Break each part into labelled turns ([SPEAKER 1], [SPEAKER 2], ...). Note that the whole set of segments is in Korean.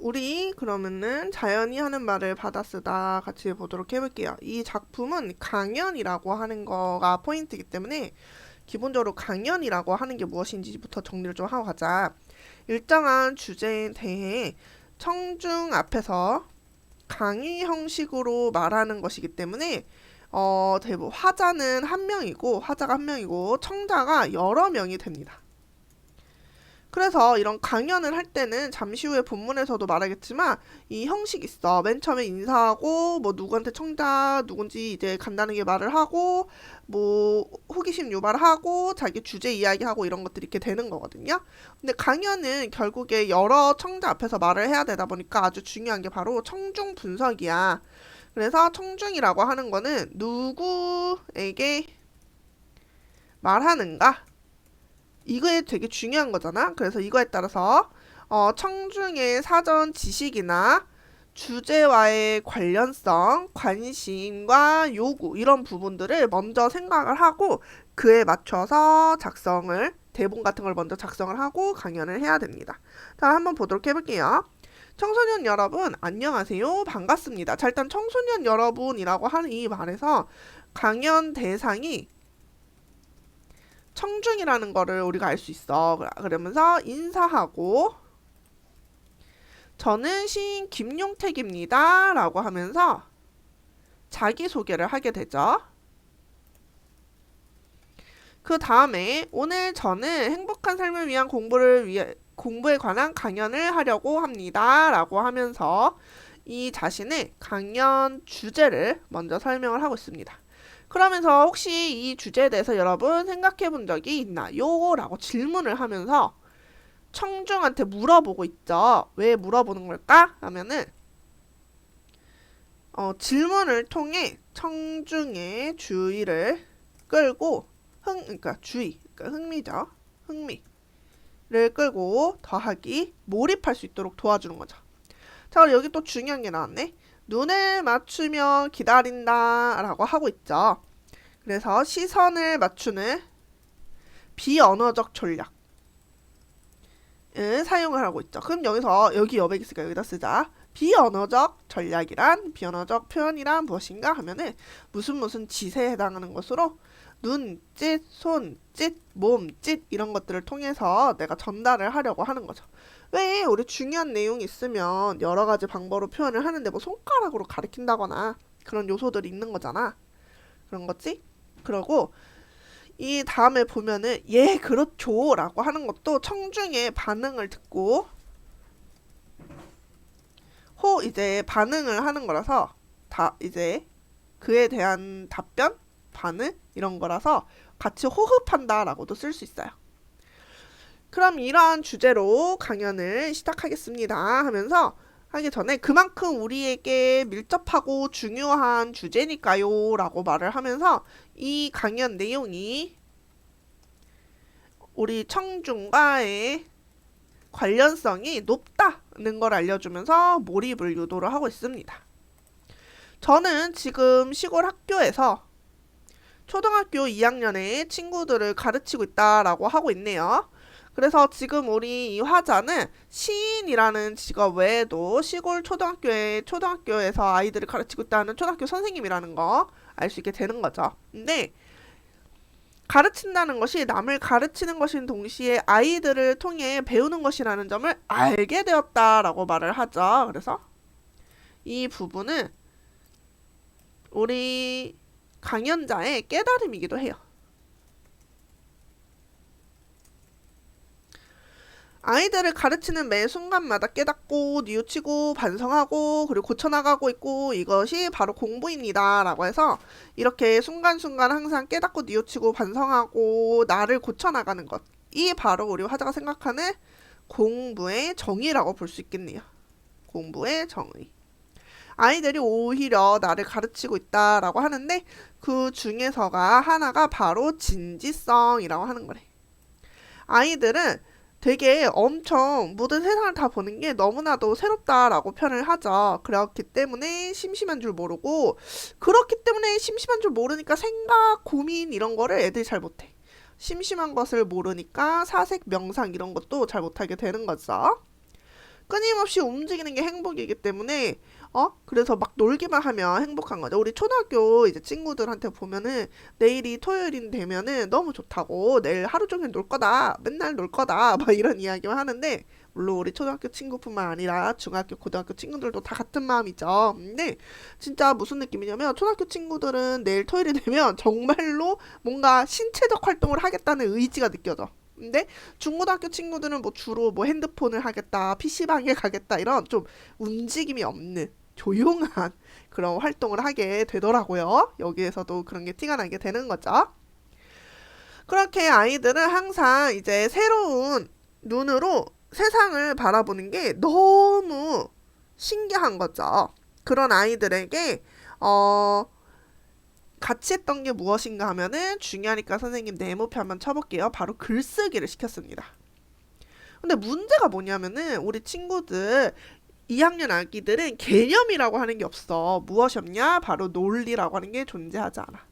[SPEAKER 1] 우리 그러면은 자연이 하는 말을 받아쓰다 같이 보도록 해볼게요. 이 작품은 강연이라고 하는 거가 포인트이기 때문에 기본적으로 강연이라고 하는 게 무엇인지부터 정리를 좀 하고 가자. 일정한 주제에 대해 청중 앞에서 강의 형식으로 말하는 것이기 때문에 대부분 화자가 한 명이고 청자가 여러 명이 됩니다. 그래서 이런 강연을 할 때는 잠시 후에 본문에서도 말하겠지만 이 형식이 있어. 맨 처음에 인사하고 뭐 누구한테 청자 누군지 이제 간단하게 말을 하고 뭐 호기심 유발하고 자기 주제 이야기하고 이런 것들이 이렇게 되는 거거든요. 근데 강연은 결국에 여러 청자 앞에서 말을 해야 되다 보니까 아주 중요한 게 바로 청중 분석이야. 그래서 청중이라고 하는 거는 누구에게 말하는가? 이거에 되게 중요한 거잖아. 그래서 이거에 따라서 청중의 사전 지식이나 주제와의 관련성, 관심과 요구 이런 부분들을 먼저 생각을 하고 그에 맞춰서 대본 같은 걸 먼저 작성을 하고 강연을 해야 됩니다. 자, 한번 보도록 해볼게요. 청소년 여러분, 안녕하세요. 반갑습니다. 자, 일단 청소년 여러분이라고 하는 이 말에서 강연 대상이 청중이라는 거를 우리가 알 수 있어. 그러면서 인사하고 저는 시인 김용택입니다 라고 하면서 자기소개를 하게 되죠. 그 다음에 오늘 저는 행복한 삶을 위한 공부에 관한 강연을 하려고 합니다 라고 하면서 이 자신의 강연 주제를 먼저 설명을 하고 있습니다. 그러면서 혹시 이 주제에 대해서 여러분 생각해 본 적이 있나요? 라고 질문을 하면서 청중한테 물어보고 있죠. 왜 물어보는 걸까? 하면은 질문을 통해 청중의 주의를 끌고 그러니까 흥미죠. 흥미를 끌고 더하기 몰입할 수 있도록 도와주는 거죠. 자, 그럼 여기 또 중요한 게 나왔네. 눈을 맞추며 기다린다 라고 하고 있죠. 그래서 시선을 맞추는 비언어적 전략을 사용을 하고 있죠. 그럼 여기 여백 있으니까 여기다 쓰자. 비언어적 표현이란 무엇인가 하면은 무슨 짓에 해당하는 것으로 눈짓, 손짓, 몸짓 이런 것들을 통해서 내가 전달을 하려고 하는 거죠. 왜 우리 중요한 내용이 있으면 여러 가지 방법으로 표현을 하는데 뭐 손가락으로 가리킨다거나 그런 요소들이 있는 거잖아. 그런 거지? 그러고 이 다음에 보면은 예 그렇죠 라고 하는 것도 청중의 반응을 듣고 이제 반응을 하는 거라서 이제 그에 대한 답변, 반응 이런 거라서 같이 호흡한다 라고도 쓸 수 있어요. 그럼 이러한 주제로 강연을 시작하겠습니다 하면서 하기 전에 그만큼 우리에게 밀접하고 중요한 주제니까요 라고 말을 하면서 이 강연 내용이 우리 청중과의 관련성이 높다는 걸 알려주면서 몰입을 유도를 하고 있습니다. 저는 지금 시골 학교에서 초등학교 2학년의 친구들을 가르치고 있다라고 하고 있네요. 그래서 지금 우리 이 화자는 시인이라는 직업 외에도 시골 초등학교에서 아이들을 가르치고 있다는 초등학교 선생님이라는 거 알 수 있게 되는 거죠. 근데 가르친다는 것이 남을 가르치는 것인 동시에 아이들을 통해 배우는 것이라는 점을 알게 되었다라고 말을 하죠. 그래서 이 부분은 우리 강연자의 깨달음이기도 해요. 아이들을 가르치는 매 순간마다 깨닫고 뉘우치고 반성하고 그리고 고쳐나가고 있고 이것이 바로 공부입니다 라고 해서 이렇게 순간순간 항상 깨닫고 뉘우치고 반성하고 나를 고쳐나가는 것, 이 바로 우리 화자가 생각하는 공부의 정의라고 볼 수 있겠네요. 공부의 정의. 아이들이 오히려 나를 가르치고 있다라고 하는데 그 중에서가 하나가 바로 진지성이라고 하는 거래. 아이들은 되게 엄청 모든 세상을 다 보는 게 너무나도 새롭다라고 표현을 하죠. 그렇기 때문에 심심한 줄 모르고 생각, 고민 이런 거를 애들이 잘 못해. 심심한 것을 모르니까 사색, 명상 이런 것도 잘 못하게 되는 거죠. 끊임없이 움직이는 게 행복이기 때문에 그래서 막 놀기만 하면 행복한 거죠. 우리 초등학교 이제 친구들한테 보면은 내일이 토요일이 되면은 너무 좋다고, 내일 하루 종일 놀 거다, 맨날 놀 거다, 막 이런 이야기만 하는데, 물론 우리 초등학교 친구뿐만 아니라 중학교, 고등학교 친구들도 다 같은 마음이죠. 근데 진짜 무슨 느낌이냐면 초등학교 친구들은 내일 토요일이 되면 정말로 뭔가 신체적 활동을 하겠다는 의지가 느껴져. 근데 중고등학교 친구들은 뭐 주로 뭐 핸드폰을 하겠다, PC방에 가겠다, 이런 좀 움직임이 없는 조용한 그런 활동을 하게 되더라고요. 여기에서도 그런 게 티가 나게 되는 거죠. 그렇게 아이들은 항상 이제 새로운 눈으로 세상을 바라보는 게 너무 신기한 거죠. 그런 아이들에게 같이 했던 게 무엇인가 하면은, 중요하니까 선생님 네모표 한번 쳐볼게요. 바로 글쓰기를 시켰습니다. 근데 문제가 뭐냐면은 우리 친구들 2학년 아기들은 개념이라고 하는 게 없어. 무엇이 없냐? 바로 논리라고 하는 게 존재하지 않아.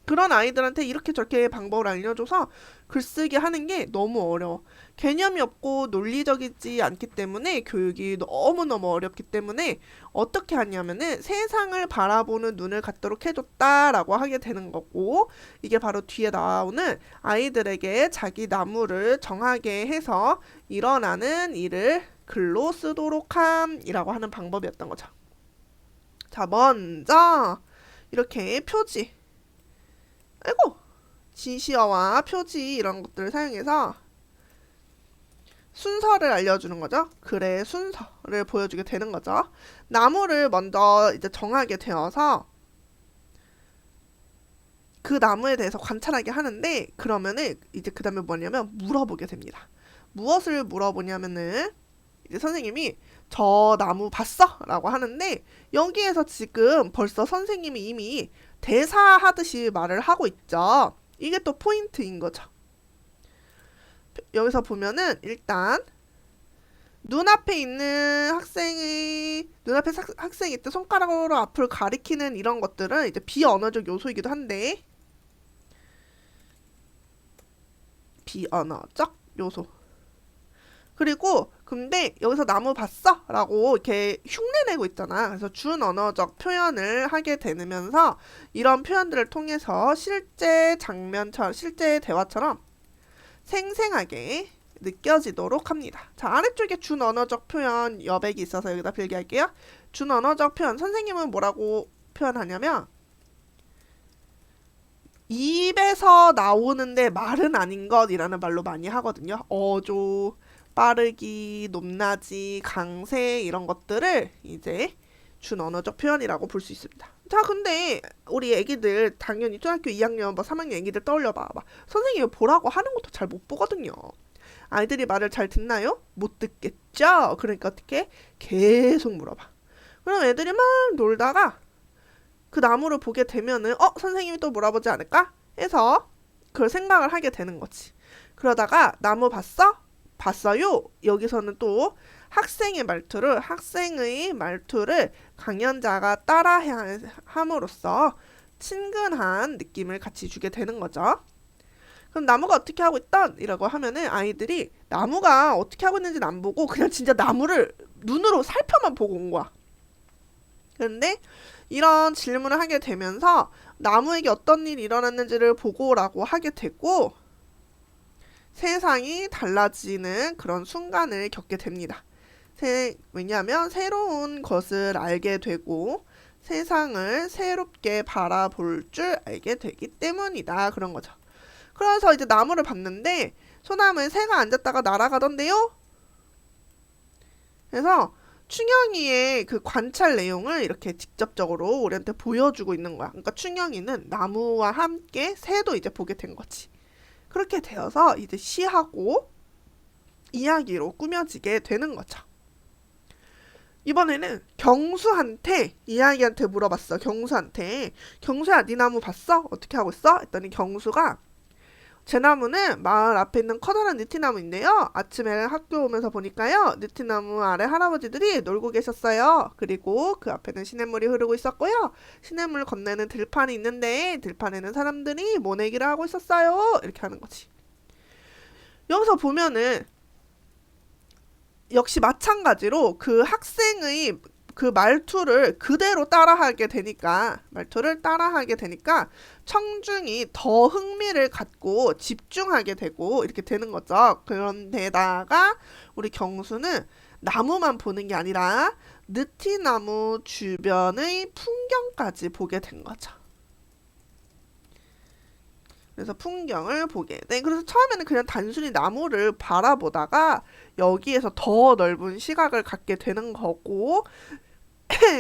[SPEAKER 1] 그런 아이들한테 이렇게 저렇게 방법을 알려줘서 글쓰기 하는 게 너무 어려워. 개념이 없고 논리적이지 않기 때문에 교육이 너무너무 어렵기 때문에 어떻게 하냐면은 세상을 바라보는 눈을 갖도록 해줬다라고 하게 되는 거고, 이게 바로 뒤에 나오는 아이들에게 자기 나무를 정하게 해서 일어나는 일을 글로 쓰도록 함이라고 하는 방법이었던 거죠. 자, 먼저 이렇게 표지, 지시어와 표지 이런 것들을 사용해서 순서를 알려주는 거죠. 글의 순서를 보여주게 되는 거죠. 나무를 먼저 이제 정하게 되어서 그 나무에 대해서 관찰하게 하는데, 그러면은 이제 그 다음에 뭐냐면 물어보게 됩니다. 무엇을 물어보냐면은 이제 선생님이 저 나무 봤어? 라고 하는데, 여기에서 지금 벌써 선생님이 이미 대사하듯이 말을 하고 있죠. 이게 또 포인트인 거죠. 여기서 보면은 일단 눈앞에 있는 학생이 있때 손가락으로 앞을 가리키는 이런 것들은 이제 비언어적 요소이기도 한데, 비언어적 요소. 그리고 근데 여기서 나무 봤어? 라고 이렇게 흉내내고 있잖아. 그래서 준언어적 표현을 하게 되면서 이런 표현들을 통해서 실제 장면처럼, 실제 대화처럼 생생하게 느껴지도록 합니다. 자, 아래쪽에 준언어적 표현 여백이 있어서 여기다 필기할게요. 준언어적 표현, 선생님은 뭐라고 표현하냐면 입에서 나오는데 말은 아닌 것이라는 말로 많이 하거든요. 어조, 빠르기, 높낮이, 강세 이런 것들을 이제 준언어적 표현이라고 볼 수 있습니다. 자, 근데 우리 애기들 당연히 초등학교 2학년, 뭐 3학년 애기들 떠올려봐. 선생님이 보라고 하는 것도 잘 못 보거든요. 아이들이 말을 잘 듣나요? 못 듣겠죠? 그러니까 어떻게? 계속 물어봐. 그럼 애들이 막 놀다가 그 나무를 보게 되면은 선생님이 또 물어보지 않을까? 해서 그걸 생각을 하게 되는 거지. 그러다가 나무 봤어? 봤어요? 여기서는 또 학생의 말투를 강연자가 따라해야 함으로써 친근한 느낌을 같이 주게 되는 거죠. 그럼 나무가 어떻게 하고 있던? 이라고 하면은 아이들이 나무가 어떻게 하고 있는지는 안 보고 그냥 진짜 나무를 눈으로 살펴만 보고 온 거야. 그런데 이런 질문을 하게 되면서 나무에게 어떤 일이 일어났는지를 보고라고 하게 되고, 세상이 달라지는 그런 순간을 겪게 됩니다. 왜냐하면 새로운 것을 알게 되고 세상을 새롭게 바라볼 줄 알게 되기 때문이다. 그런 거죠. 그래서 이제 나무를 봤는데 소나무에 새가 앉았다가 날아가던데요? 그래서 충영이의 그 관찰 내용을 이렇게 직접적으로 우리한테 보여주고 있는 거야. 그러니까 충영이는 나무와 함께 새도 이제 보게 된 거지. 그렇게 되어서 이제 시하고 이야기로 꾸며지게 되는 거죠. 이번에는 경수한테, 이야기한테 물어봤어. 경수야, 네 나무 봤어? 어떻게 하고 있어? 했더니 경수가 제 나무는 마을 앞에 있는 커다란 느티나무인데요. 아침에 학교 오면서 보니까요, 느티나무 아래 할아버지들이 놀고 계셨어요. 그리고 그 앞에는 시냇물이 흐르고 있었고요. 시냇물 건너에는 들판이 있는데 들판에는 사람들이 모내기를 하고 있었어요. 이렇게 하는 거지. 여기서 보면은 역시 마찬가지로 그 학생의 그 말투를 그대로 따라하게 되니까 청중이 더 흥미를 갖고 집중하게 되고 이렇게 되는 거죠. 그런데다가 우리 경수는 나무만 보는 게 아니라 느티나무 주변의 풍경까지 보게 된 거죠. 그래서 풍경을 보게 돼. 그래서 처음에는 그냥 단순히 나무를 바라보다가 여기에서 더 넓은 시각을 갖게 되는 거고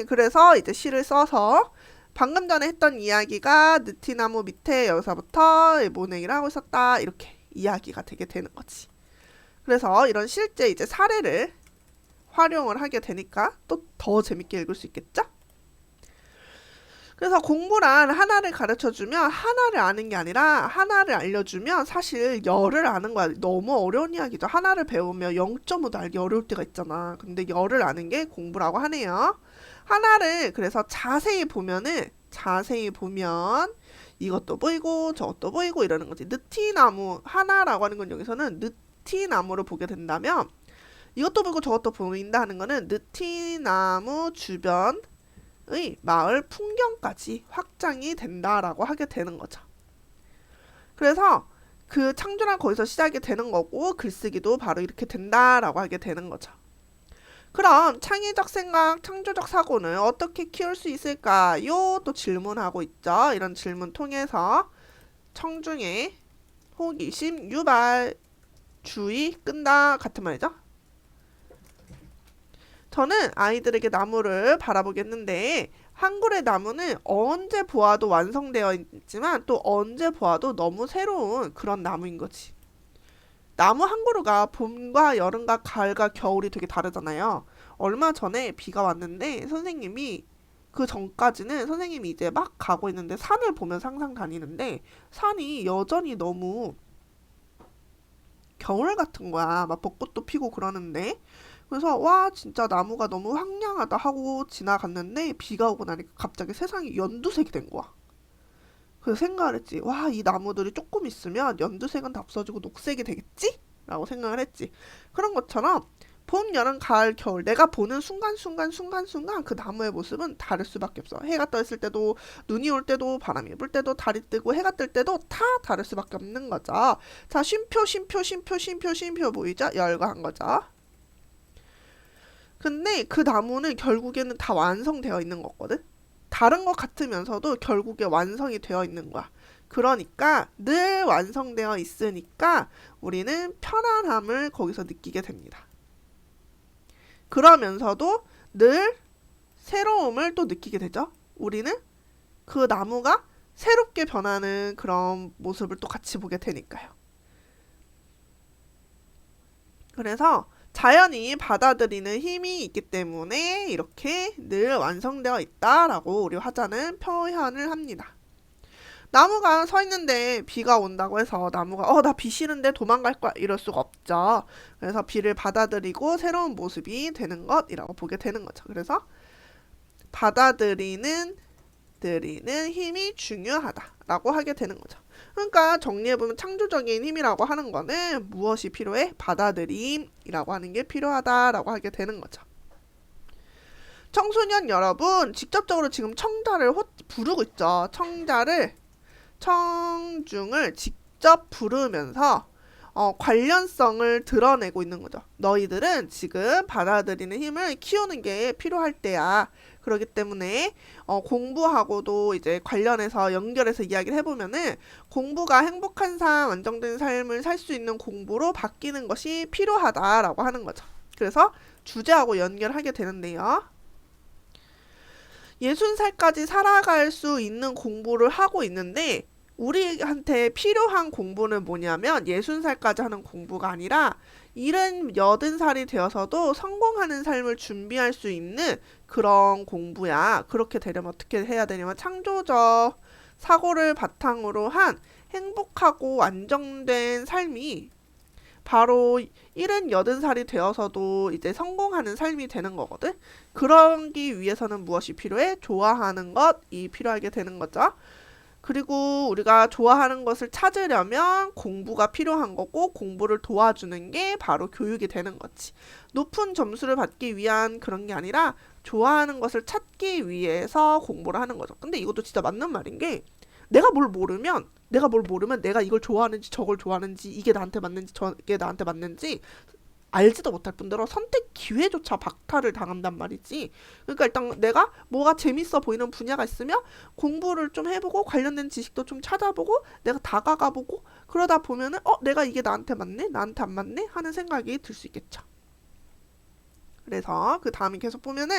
[SPEAKER 1] 그래서 이제 시를 써서 방금 전에 했던 이야기가 느티나무 밑에 여기서부터 모내기를 하고 있었다 이렇게 이야기가 되게 되는 거지. 그래서 이런 실제 이제 사례를 활용을 하게 되니까 또 더 재밌게 읽을 수 있겠죠? 그래서 공부란 하나를 가르쳐주면 하나를 아는 게 아니라 하나를 알려주면 사실 열을 아는 거야. 너무 어려운 이야기죠. 하나를 배우면 0.5도 알기 어려울 때가 있잖아. 근데 열을 아는 게 공부라고 하네요. 하나를 그래서 자세히 보면 이것도 보이고 저것도 보이고 이러는 거지. 느티나무 하나라고 하는 건 여기서는 느티나무를 보게 된다면 이것도 보이고 저것도 보인다 하는 거는 느티나무 주변 의 마을 풍경까지 확장이 된다라고 하게 되는 거죠. 그래서 그 창조란 거기서 시작이 되는 거고 글쓰기도 바로 이렇게 된다라고 하게 되는 거죠. 그럼 창의적 생각, 창조적 사고는 어떻게 키울 수 있을까요? 또 질문하고 있죠. 이런 질문 통해서 청중의 호기심 유발, 주의 끈다 같은 말이죠. 저는 아이들에게 나무를 바라보겠는데 한글의 나무는 언제 보아도 완성되어 있지만 또 언제 보아도 너무 새로운 그런 나무인 거지. 나무 한 그루가 봄과 여름과 가을과 겨울이 되게 다르잖아요. 얼마 전에 비가 왔는데 선생님이 그 전까지는 선생님이 이제 막 가고 있는데 산을 보면서 항상 다니는데 산이 여전히 너무 겨울 같은 거야. 막 벚꽃도 피고 그러는데 그래서 와 진짜 나무가 너무 황량하다 하고 지나갔는데 비가 오고 나니까 갑자기 세상이 연두색이 된 거야. 그래서 생각을 했지. 와 이 나무들이 조금 있으면 연두색은 다 없어지고 녹색이 되겠지? 라고 생각을 했지. 그런 것처럼 봄, 여름, 가을, 겨울 내가 보는 순간순간 그 나무의 모습은 다를 수밖에 없어. 해가 떠 있을 때도 눈이 올 때도 바람이 불 때도 달이 뜨고 해가 뜰 때도 다 다를 수밖에 없는 거죠. 자 쉼표 보이죠? 열거한 거죠. 근데 그 나무는 결국에는 다 완성되어 있는 거거든. 다른 것 같으면서도 결국에 완성이 되어 있는 거야. 그러니까 늘 완성되어 있으니까 우리는 편안함을 거기서 느끼게 됩니다. 그러면서도 늘 새로움을 또 느끼게 되죠. 우리는 그 나무가 새롭게 변하는 그런 모습을 또 같이 보게 되니까요. 그래서 자연이 받아들이는 힘이 있기 때문에 이렇게 늘 완성되어 있다라고 우리 화자는 표현을 합니다. 나무가 서 있는데 비가 온다고 해서 나무가 나 비 싫은데 도망갈 거야 이럴 수가 없죠. 그래서 비를 받아들이고 새로운 모습이 되는 것이라고 보게 되는 거죠. 그래서 받아들이는 힘이 중요하다라고 하게 되는 거죠. 그러니까 정리해보면 창조적인 힘이라고 하는 거는 무엇이 필요해? 받아들임이라고 하는 게 필요하다라고 하게 되는 거죠. 청소년 여러분 직접적으로 지금 청자를 부르고 있죠. 청중을 직접 부르면서 관련성을 드러내고 있는 거죠. 너희들은 지금 받아들이는 힘을 키우는 게 필요할 때야. 그렇기 때문에 공부하고도 이제 관련해서 연결해서 이야기를 해보면은 공부가 행복한 삶, 안정된 삶을 살 수 있는 공부로 바뀌는 것이 필요하다라고 하는 거죠. 그래서 주제하고 연결하게 되는데요. 60살까지 살아갈 수 있는 공부를 하고 있는데 우리한테 필요한 공부는 뭐냐면 60살까지 하는 공부가 아니라 80살이 되어서도 성공하는 삶을 준비할 수 있는 그런 공부야. 그렇게 되려면 어떻게 해야 되냐면 창조적 사고를 바탕으로 한 행복하고 안정된 삶이 바로 78살이 되어서도 이제 성공하는 삶이 되는 거거든. 그러기 위해서는 무엇이 필요해? 좋아하는 것이 필요하게 되는 거죠. 그리고 우리가 좋아하는 것을 찾으려면 공부가 필요한 거고 공부를 도와주는 게 바로 교육이 되는 거지. 높은 점수를 받기 위한 그런 게 아니라 좋아하는 것을 찾기 위해서 공부를 하는 거죠. 근데 이것도 진짜 맞는 말인 게 내가 뭘 모르면 내가 이걸 좋아하는지 저걸 좋아하는지 이게 나한테 맞는지 저게 나한테 맞는지 알지도 못할 뿐더러 선택 기회조차 박탈을 당한단 말이지. 그러니까 일단 내가 뭐가 재밌어 보이는 분야가 있으면 공부를 좀 해보고 관련된 지식도 좀 찾아보고 내가 다가가보고 그러다 보면은 내가 이게 나한테 맞네? 나한테 안 맞네? 하는 생각이 들 수 있겠죠. 그래서 그 다음에 계속 보면은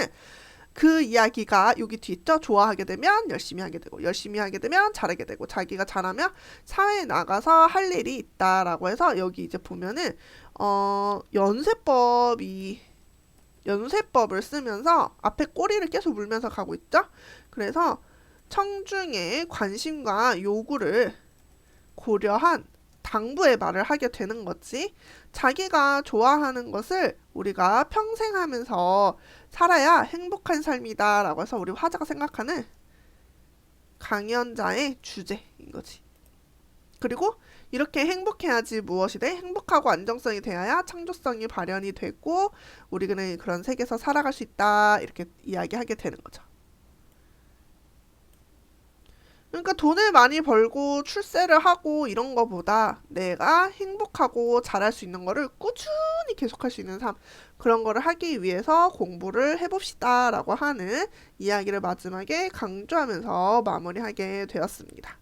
[SPEAKER 1] 그 이야기가 여기 뒤에 있죠. 좋아하게 되면 열심히 하게 되고 열심히 하게 되면 잘하게 되고 자기가 잘하면 사회에 나가서 할 일이 있다라고 해서 여기 이제 보면은 연쇄법을 쓰면서 앞에 꼬리를 계속 물면서 가고 있죠. 그래서 청중의 관심과 요구를 고려한 당부의 말을 하게 되는 거지. 자기가 좋아하는 것을 우리가 평생 하면서 살아야 행복한 삶이다 라고 해서 우리 화자가 생각하는 강연자의 주제인 거지. 그리고 이렇게 행복해야지 무엇이 돼? 행복하고 안정성이 돼야 창조성이 발현이 되고 우리는 그런 세계에서 살아갈 수 있다 이렇게 이야기하게 되는 거죠. 그러니까 돈을 많이 벌고 출세를 하고 이런 거보다 내가 행복하고 잘할 수 있는 거를 꾸준히 계속할 수 있는 삶, 그런 거를 하기 위해서 공부를 해봅시다 라고 하는 이야기를 마지막에 강조하면서 마무리하게 되었습니다.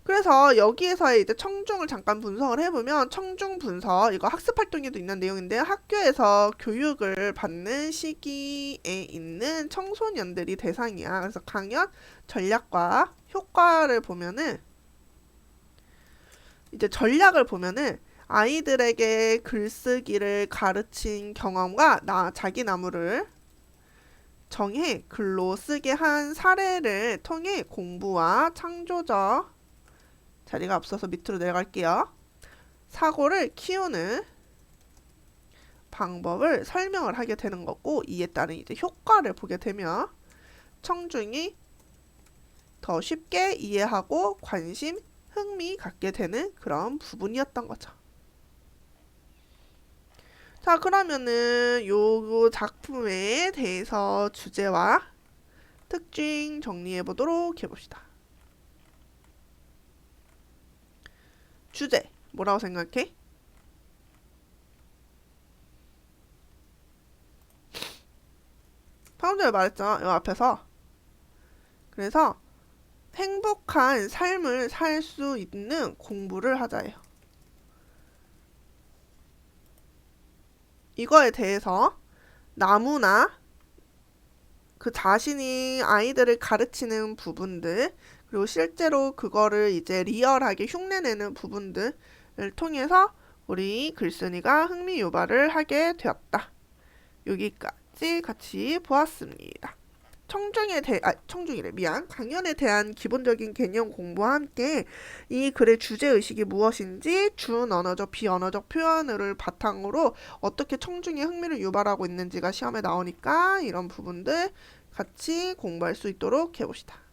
[SPEAKER 1] 그래서 여기에서의 이제 청중을 잠깐 분석을 해보면 청중 분석, 이거 학습활동에도 있는 내용인데 학교에서 교육을 받는 시기에 있는 청소년들이 대상이야. 그래서 강연 전략과 효과를 보면은 이제 전략을 보면은 아이들에게 글쓰기를 가르친 경험과 자기 나무를 정해 글로 쓰게 한 사례를 통해 공부와 창조적 자리가 없어서 밑으로 내려갈게요. 사고를 키우는 방법을 설명을 하게 되는 거고 이에 따른 이제 효과를 보게 되면 청중이 더 쉽게 이해하고 관심, 흥미 갖게 되는 그런 부분이었던 거죠. 자, 그러면은 요 작품에 대해서 주제와 특징 정리해 보도록 해봅시다. 주제, 뭐라고 생각해? 방금 전에 말했잖아, 이 앞에서. 그래서 행복한 삶을 살 수 있는 공부를 하자예요. 이거에 대해서 나무나 그 자신이 아이들을 가르치는 부분들, 그리고 실제로 그거를 이제 리얼하게 흉내내는 부분들을 통해서 우리 글쓴이가 흥미 유발을 하게 되었다. 여기까지 같이 보았습니다. 강연에 대한 기본적인 개념 공부와 함께 이 글의 주제의식이 무엇인지 준언어적, 비언어적 표현을 바탕으로 어떻게 청중의 흥미를 유발하고 있는지가 시험에 나오니까 이런 부분들 같이 공부할 수 있도록 해봅시다.